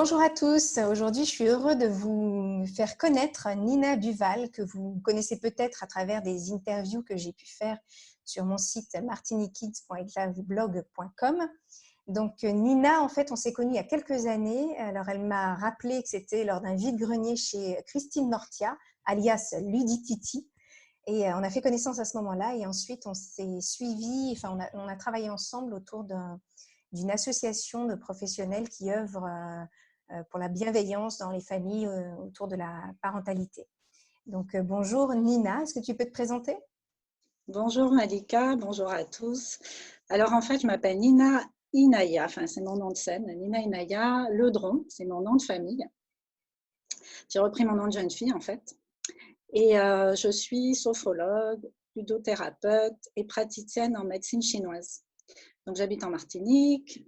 Bonjour à tous. Aujourd'hui, je suis heureux de vous faire connaître Nina Duval, que vous connaissez peut-être à travers des interviews que j'ai pu faire sur mon site martinikids.eclaveblog.com. Donc, Nina, en fait, on s'est connus il y a quelques années. Alors, elle m'a rappelé que c'était lors d'un vide-grenier chez Christine Nortia, alias Ludititi. Et on a fait connaissance à ce moment-là. Et ensuite, on s'est suivis, enfin, on a travaillé ensemble autour d'une association de professionnels qui œuvrent pour la bienveillance dans les familles autour de la parentalité. Donc, bonjour Nina, est-ce que tu peux te présenter? Bonjour Malika, bonjour à tous. Alors en fait, je m'appelle Nina Inaya, enfin c'est mon nom de scène, Nina Inaya Ledron, c'est mon nom de famille. J'ai repris mon nom de jeune fille en fait. Et je suis sophrologue, ludothérapeute et praticienne en médecine chinoise. Donc j'habite en Martinique,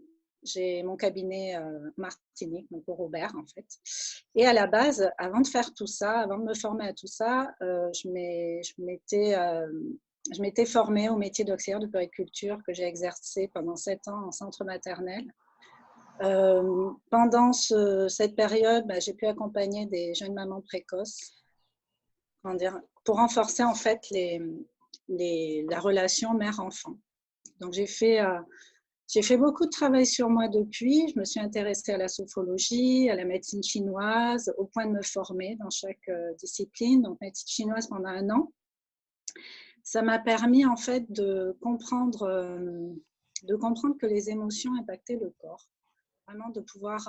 j'ai mon cabinet Martinique, donc au Robert en fait. Et à la base, avant de faire tout ça, avant de me former à tout ça, je m'étais formée au métier d'auxiliaire de puériculture que j'ai exercé pendant 7 ans en centre maternel. Pendant cette période, j'ai pu accompagner des jeunes mamans précoces, pour renforcer en fait la relation mère-enfant. Donc j'ai fait beaucoup de travail sur moi depuis. Je me suis intéressée à la sophrologie, à la médecine chinoise, au point de me former dans chaque discipline. Donc médecine chinoise pendant 1 an. Ça m'a permis en fait de comprendre que les émotions impactaient le corps. Vraiment de pouvoir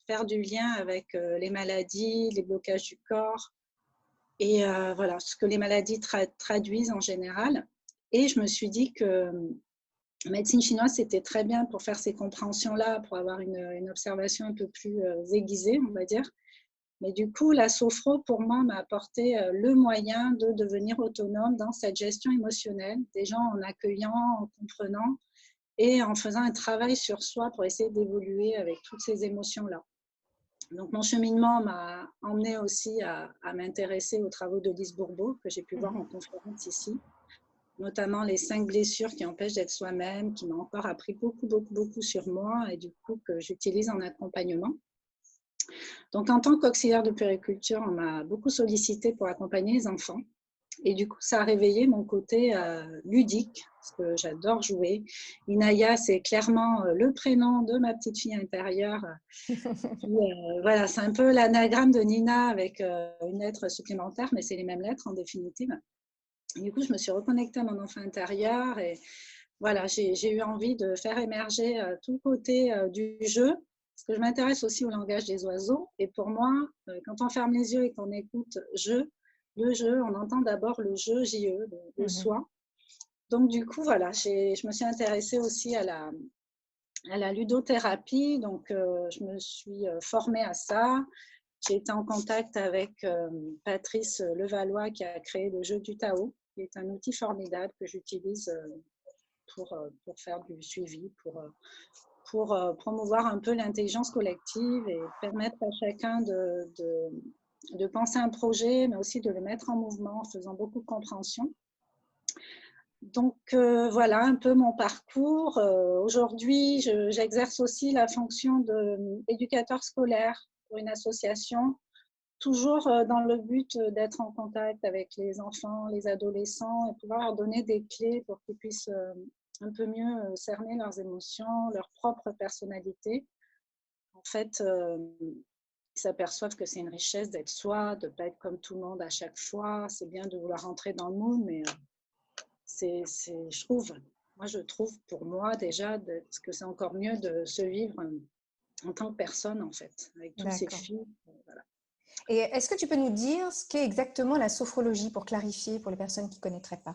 faire du lien avec les maladies, les blocages du corps et voilà, ce que les maladies traduisent en général. Et je me suis dit que la médecine chinoise, c'était très bien pour faire ces compréhensions-là, pour avoir une observation un peu plus aiguisée, on va dire. Mais du coup, la sophro, pour moi, m'a apporté le moyen de devenir autonome dans cette gestion émotionnelle, déjà en accueillant, en comprenant et en faisant un travail sur soi pour essayer d'évoluer avec toutes ces émotions-là. Donc, mon cheminement m'a emmené aussi à m'intéresser aux travaux de Lise Bourbeau, que j'ai pu voir en conférence ici, notamment les 5 blessures qui empêchent d'être soi-même, qui m'ont encore appris beaucoup sur moi et du coup que j'utilise en accompagnement. Donc, en tant qu'auxiliaire de puériculture, on m'a beaucoup sollicité pour accompagner les enfants. Et du coup, ça a réveillé mon côté ludique, parce que j'adore jouer. Inaya, c'est clairement le prénom de ma petite fille intérieure. Voilà, c'est un peu l'anagramme de Nina avec une lettre supplémentaire, mais c'est les mêmes lettres en définitive. Et du coup, je me suis reconnectée à mon enfant intérieur et voilà, j'ai eu envie de faire émerger tout le côté du jeu, parce que je m'intéresse aussi au langage des oiseaux. Et pour moi, quand on ferme les yeux et qu'on écoute le jeu, on entend d'abord le jeu, J-E, le soi. Donc du coup, voilà, je me suis intéressée aussi à la ludothérapie. Donc je me suis formée à ça. J'ai été en contact avec Patrice Levallois qui a créé le jeu du Tao, qui est un outil formidable que j'utilise pour faire du suivi, pour promouvoir un peu l'intelligence collective et permettre à chacun de penser un projet, mais aussi de le mettre en mouvement en faisant beaucoup de compréhension. Donc voilà un peu mon parcours. Aujourd'hui, j'exerce aussi la fonction d'éducateur scolaire pour une association, toujours dans le but d'être en contact avec les enfants, les adolescents et pouvoir leur donner des clés pour qu'ils puissent un peu mieux cerner leurs émotions, leur propre personnalité. En fait, ils s'aperçoivent que c'est une richesse d'être soi, de ne pas être comme tout le monde à chaque fois. C'est bien de vouloir rentrer dans le moule, mais je trouve pour moi déjà que c'est encore mieux de se vivre en tant que personne, en fait, avec tous ces fils. Voilà. Et est-ce que tu peux nous dire ce qu'est exactement la sophrologie pour clarifier pour les personnes qui ne connaîtraient pas?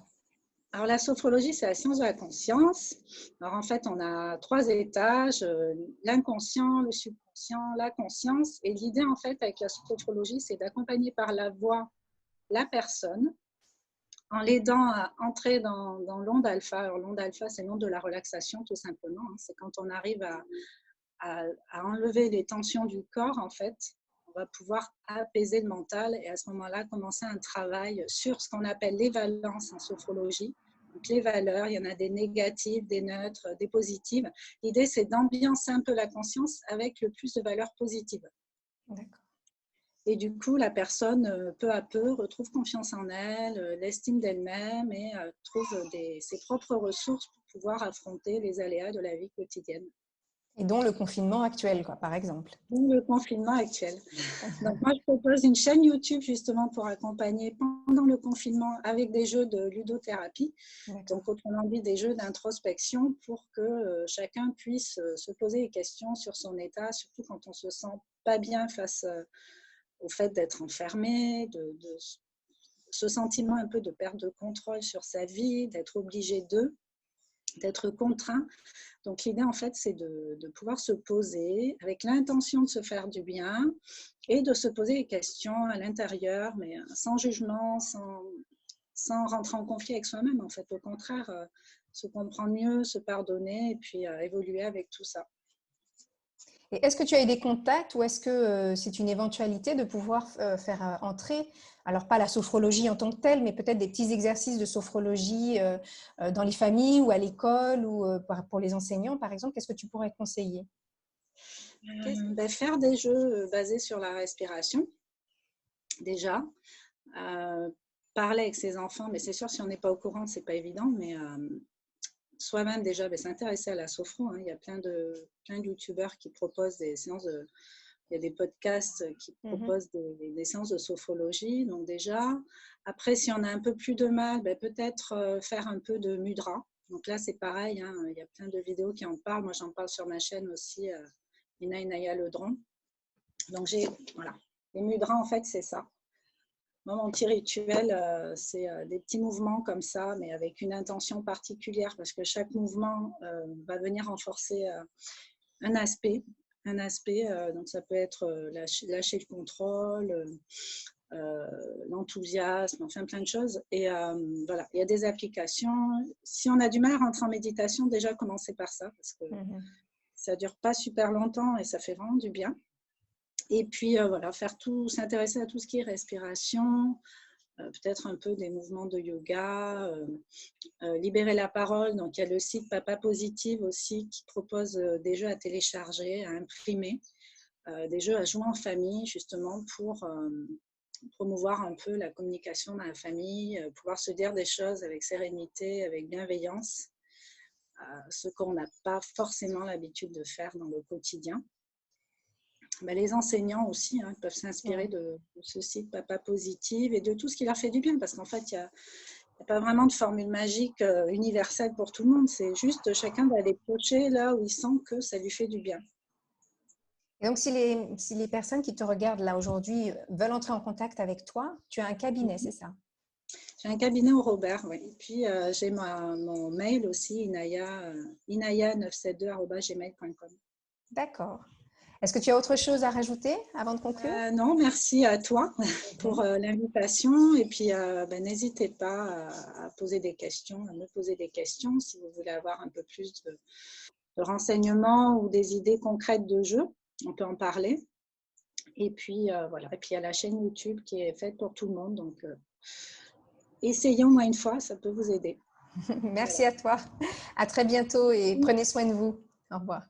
Alors, la sophrologie, c'est la science de la conscience. Alors, en fait, on a 3 étages, l'inconscient, le subconscient, la conscience. Et l'idée, en fait, avec la sophrologie, c'est d'accompagner par la voix la personne en l'aidant à entrer dans l'onde alpha. Alors, l'onde alpha, c'est l'onde de la relaxation, tout simplement. C'est quand on arrive à enlever les tensions du corps, en fait, on va pouvoir apaiser le mental et à ce moment-là, commencer un travail sur ce qu'on appelle les valences en sophrologie, Donc, les valeurs, il y en a des négatives, des neutres, des positives. L'idée, c'est d'ambiancer un peu la conscience avec le plus de valeurs positives. D'accord. Et du coup, la personne, peu à peu, retrouve confiance en elle, l'estime d'elle-même et trouve ses propres ressources pour pouvoir affronter les aléas de la vie quotidienne. Et dont le confinement actuel, quoi, par exemple. Donc, le confinement actuel. Donc, moi, je propose une chaîne YouTube justement pour accompagner pendant le confinement avec des jeux de ludothérapie. Donc, autrement dit, des jeux d'introspection pour que chacun puisse se poser des questions sur son état, surtout quand on se sent pas bien face au fait d'être enfermé, de ce sentiment un peu de perte de contrôle sur sa vie, d'être obligé d'être contraint. Donc l'idée en fait c'est de pouvoir se poser avec l'intention de se faire du bien et de se poser des questions à l'intérieur, mais sans jugement, sans rentrer en conflit avec soi-même en fait. Au contraire, se comprendre mieux, se pardonner et puis évoluer avec tout ça. Et est-ce que tu as eu des contacts ou est-ce que c'est une éventualité de pouvoir faire entrer, alors pas la sophrologie en tant que telle, mais peut-être des petits exercices de sophrologie dans les familles ou à l'école ou pour les enseignants, par exemple? Qu'est-ce que tu pourrais conseiller? Faire des jeux basés sur la respiration, déjà. Parler avec ses enfants, mais c'est sûr, si on n'est pas au courant, c'est pas évident, mais soi-même déjà s'intéresser à la sophro. Hein. Il y a plein de youtubeurs qui proposent des séances il y a des podcasts qui proposent des séances de sophrologie. Donc déjà, après, si on a un peu plus de mal, peut-être faire un peu de mudra. Donc là, c'est pareil, hein, il y a plein de vidéos qui en parlent. Moi, j'en parle sur ma chaîne aussi, Inaya Ledron. Donc voilà, les mudras, en fait, c'est ça. Moi, mon petit rituel, c'est des petits mouvements comme ça, mais avec une intention particulière, parce que chaque mouvement va venir renforcer un aspect. Donc ça peut être lâcher le contrôle, l'enthousiasme, enfin plein de choses. Et voilà, il y a des applications. Si on a du mal à rentrer en méditation, déjà commencer par ça, parce que ça ne dure pas super longtemps et ça fait vraiment du bien. Et puis voilà, s'intéresser à tout ce qui est respiration, peut-être un peu des mouvements de yoga, libérer la parole. Donc il y a le site Papa Positive aussi qui propose des jeux à télécharger, à imprimer, des jeux à jouer en famille justement pour promouvoir un peu la communication dans la famille, pouvoir se dire des choses avec sérénité, avec bienveillance, ce qu'on n'a pas forcément l'habitude de faire dans le quotidien. Les enseignants aussi peuvent s'inspirer de ce site Papa Positive et de tout ce qui leur fait du bien, parce qu'en fait, il n'y a pas vraiment de formule magique universelle pour tout le monde. C'est juste chacun va aller piocher là où il sent que ça lui fait du bien. Et donc, si les personnes qui te regardent là aujourd'hui veulent entrer en contact avec toi, tu as un cabinet, c'est ça? J'ai un cabinet au Robert, oui. Et puis, j'ai mon mail aussi, inaya972@gmail.com. D'accord. Est-ce que tu as autre chose à rajouter avant de conclure? Non, merci à toi pour l'invitation. Et puis, n'hésitez pas à poser des questions, à me poser des questions si vous voulez avoir un peu plus de renseignements ou des idées concrètes de jeu. On peut en parler. Et puis, voilà. Et puis, il y a la chaîne YouTube qui est faite pour tout le monde. Donc, essayez au moins une fois, ça peut vous aider. Merci à toi. À très bientôt et prenez soin de vous. Au revoir.